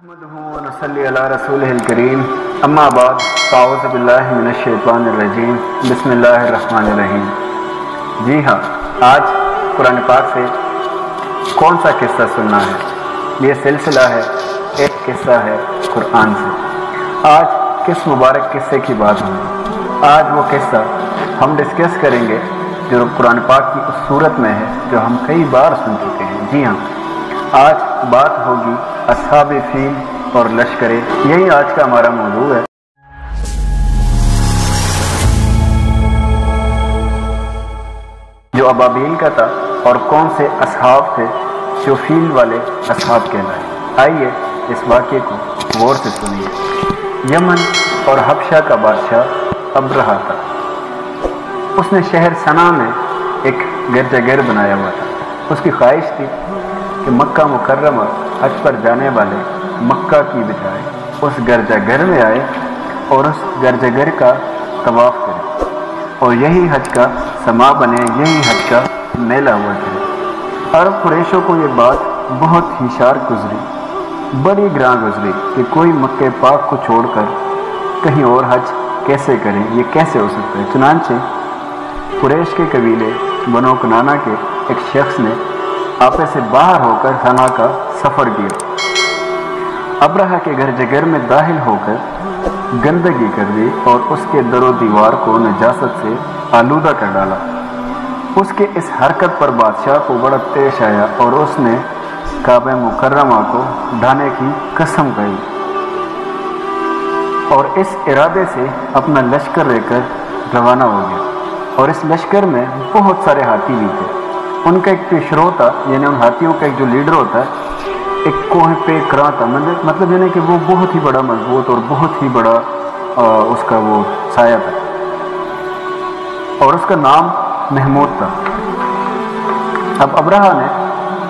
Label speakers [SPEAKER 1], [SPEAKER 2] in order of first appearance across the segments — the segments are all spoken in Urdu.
[SPEAKER 1] نحمده ونصلي على رسوله الكريم اما بعد فاعوذ باللہ من الشیطان الرجیم بسم اللہ الرحمن الرحیم۔ جی ہاں، آج قرآن پاک سے کون سا قصہ سننا ہے؟ یہ سلسلہ ہے، ایک قصہ ہے قرآن سے۔ آج کس مبارک قصے کی بات ہوگی؟ آج وہ قصہ ہم ڈسکس کریں گے جو قرآن پاک کی اس صورت میں ہے جو ہم کئی بار سن چکے ہیں۔ جی ہاں، آج بات ہوگی اصحاب فیل اور لشکر، یہی آج کا ہمارا موضوع ہے۔ جو ابابیل کا تھا اور کون سے اصحاب تھے جو فیل والے اصحاب کہلائے۔ آئیے اس واقعے کو غور سے سنیے۔ یمن اور حبشہ کا بادشاہ ابرہہ تھا۔ اس نے شہر صنعا میں ایک گرجا گھر بنایا ہوا تھا۔ اس کی خواہش تھی کہ مکہ مکرمہ حج پر جانے والے مکہ کی بجائے اس گرجا گھر میں آئے اور اس گرجا گھر کا طواف کرے اور یہی حج کا سما بنے، یہی حج کا میلہ ہوا کرے۔ عرب قریشوں کو یہ بات بہت ہی شارک گزری، بڑی گراں گزری کہ کوئی مکہ پاک کو چھوڑ کر کہیں اور حج کیسے کرے، یہ کیسے ہو سکتا ہے۔ چنانچہ قریش کے قبیلے بنو کنانہ کے ایک شخص نے آپے سے باہر ہو کر صنعا کا سفر کیا۔ ابرہہ کے گھر میں داخل ہو کر گندگی کر دی اور اس کے در و دیوار کو نجاست سے آلودہ کر ڈالا۔ اس کے اس حرکت پر بادشاہ کو بڑا پیش آیا اور اس نے کعبہ مکرمہ کو ڈھانے کی قسم کھائی اور اس ارادے سے اپنا لشکر لے کر روانہ ہو گیا۔ اور اس لشکر میں بہت سارے ہاتھی بھی تھے۔ ان کا ایک پیشرو تھا، یعنی ان ہاتھیوں کا ایک جو لیڈر ہوتا ہے، ایک کوہ پہ کراں تھا، مطلب یعنی کہ وہ بہت ہی بڑا مضبوط اور بہت ہی بڑا اس کا وہ سایہ تھا، اور اس کا نام محمود تھا۔ اب ابرہہ نے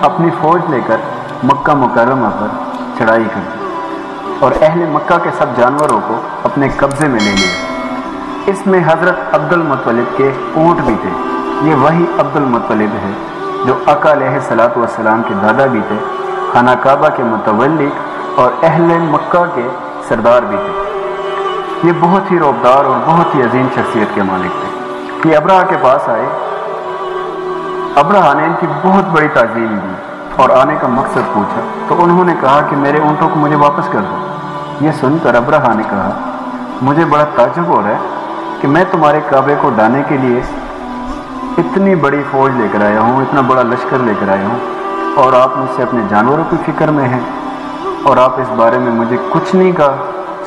[SPEAKER 1] اپنی فوج لے کر مکہ مکرمہ پر چڑھائی کر دی اور اہل مکہ کے سب جانوروں کو اپنے قبضے میں لے لیا۔ اس میں حضرت عبد المطلب کے اونٹ بھی تھے۔ یہ وہی عبد المطلب ہے جو آقا علیہ الصلوۃ والسلام کے دادا بھی تھے، خانہ کعبہ کے متولی اور اہل مکہ کے سردار بھی تھے۔ یہ بہت ہی رعبدار اور بہت ہی عظیم شخصیت کے مالک تھے۔ یہ ابرہہ کے پاس آئے۔ ابرہہ نے ان کی بہت بڑی تعظیم دی اور آنے کا مقصد پوچھا تو انہوں نے کہا کہ میرے اونٹوں کو مجھے واپس کر دو۔ یہ سن کر ابرہہ نے کہا، مجھے بڑا تعجب ہو رہا ہے کہ میں تمہارے کعبے کو ڈھانے کے لیے اتنی بڑی فوج لے کر آیا ہوں، اتنا بڑا لشکر لے کر آیا ہوں، اور آپ مجھ سے اپنے جانوروں کی فکر میں ہیں اور آپ اس بارے میں مجھے کچھ نہیں کہا،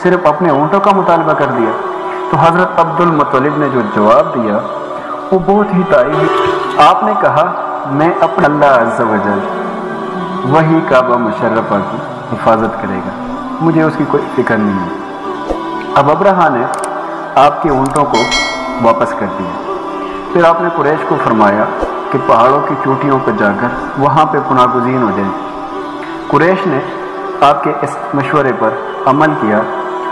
[SPEAKER 1] صرف اپنے اونٹوں کا مطالبہ کر دیا۔ تو حضرت عبد المطلب نے جو جواب دیا وہ بہت ہی تعریف۔ آپ نے کہا، میں اپنے اللہ عز و جل وہی کعبہ مشرفہ کی حفاظت کرے گا، مجھے اس کی کوئی فکر نہیں ہے۔ اب ابرہہ نے آپ کے اونٹوں کو واپس کر دیا۔ پھر آپ نے قریش کو فرمایا کہ پہاڑوں کی چوٹیوں پر جا کر وہاں پہ پناہ گزین ہو جائیں۔ قریش نے آپ کے اس مشورے پر عمل کیا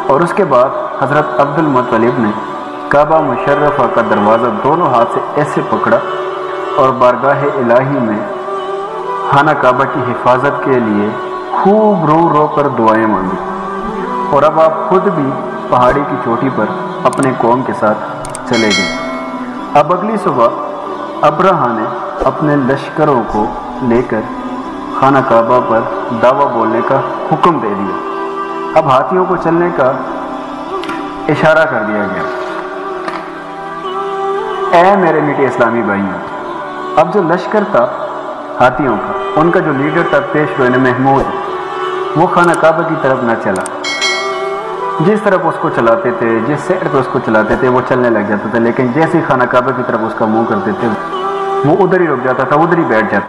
[SPEAKER 1] اور اس کے بعد حضرت عبد المطلب نے کعبہ مشرفہ کا دروازہ دونوں ہاتھ سے ایسے پکڑا اور بارگاہ الہی میں خانہ کعبہ کی حفاظت کے لیے خوب رو رو کر دعائیں مانگی۔ اور اب آپ خود بھی پہاڑی کی چوٹی پر اپنے قوم کے ساتھ چلے گئے۔ اب اگلی صبح ابرہہ نے اپنے لشکروں کو لے کر خانہ کعبہ پر دعویٰ بولنے کا حکم دے دیا۔ اب ہاتھیوں کو چلنے کا اشارہ کر دیا گیا۔ اے میرے میٹھے اسلامی بھائیوں، اب جو لشکر تھا ہاتھیوں کا، ان کا جو لیڈر تھا پیش روئے محمود، وہ خانہ کعبہ کی طرف نہ چلا۔ جس طرف اس کو چلاتے تھے، جس سائڈ پہ اس کو چلاتے تھے وہ چلنے لگ جاتا تھا، لیکن جیسے ہی خانہ کعبہ کی طرف اس کا منہ کرتے تھے وہ ادھر ہی رک جاتا تھا، ادھر ہی بیٹھ جاتا۔